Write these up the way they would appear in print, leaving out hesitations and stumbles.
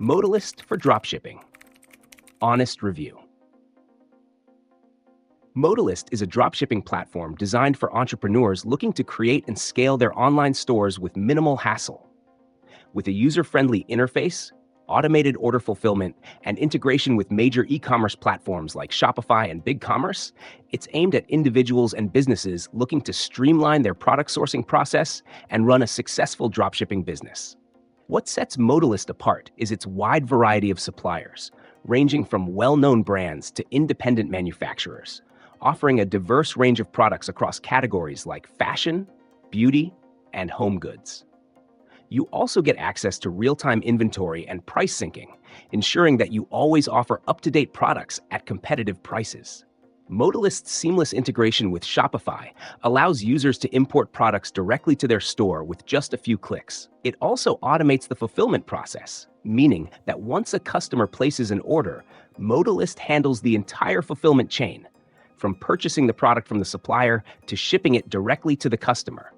Modalyst for dropshipping. Honest review. Modalyst is a dropshipping platform designed for entrepreneurs looking to create and scale their online stores with minimal hassle. With a user-friendly interface, automated order fulfillment, and integration with major e-commerce platforms like Shopify and BigCommerce, it's aimed at individuals and businesses looking to streamline their product sourcing process and run a successful dropshipping business. What sets Modalyst apart is its wide variety of suppliers, ranging from well-known brands to independent manufacturers, offering a diverse range of products across categories like fashion, beauty, and home goods. You also get access to real-time inventory and price syncing, ensuring that you always offer up-to-date products at competitive prices. Modalyst's seamless integration with Shopify allows users to import products directly to their store with just a few clicks. It also automates the fulfillment process, meaning that once a customer places an order, Modalyst handles the entire fulfillment chain, from purchasing the product from the supplier to shipping it directly to the customer.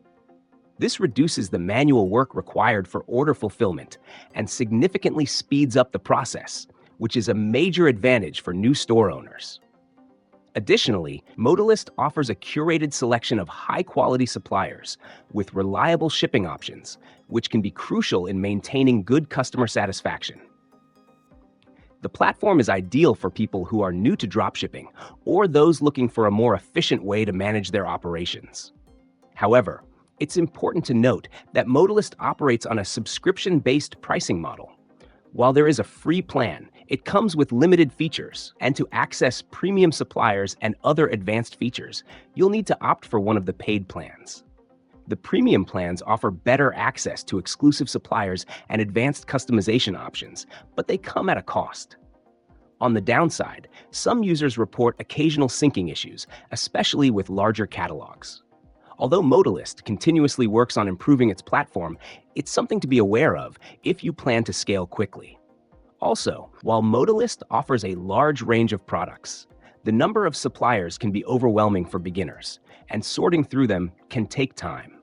This reduces the manual work required for order fulfillment and significantly speeds up the process, which is a major advantage for new store owners. Additionally, Modalyst offers a curated selection of high-quality suppliers with reliable shipping options, which can be crucial in maintaining good customer satisfaction. The platform is ideal for people who are new to dropshipping or those looking for a more efficient way to manage their operations. However, it's important to note that Modalyst operates on a subscription-based pricing model. While there is a free plan, it comes with limited features, and to access premium suppliers and other advanced features, you'll need to opt for one of the paid plans. The premium plans offer better access to exclusive suppliers and advanced customization options, but they come at a cost. On the downside, some users report occasional syncing issues, especially with larger catalogs. Although Modalyst continuously works on improving its platform, it's something to be aware of if you plan to scale quickly. Also, while Modalyst offers a large range of products, the number of suppliers can be overwhelming for beginners, and sorting through them can take time.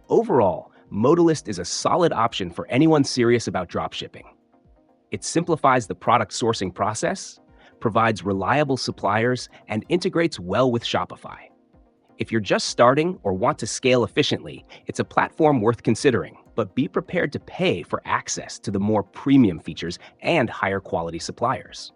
Overall, Modalyst is a solid option for anyone serious about dropshipping. It simplifies the product sourcing process, provides reliable suppliers, and integrates well with Shopify. If you're just starting or want to scale efficiently, it's a platform worth considering, but be prepared to pay for access to the more premium features and higher quality suppliers.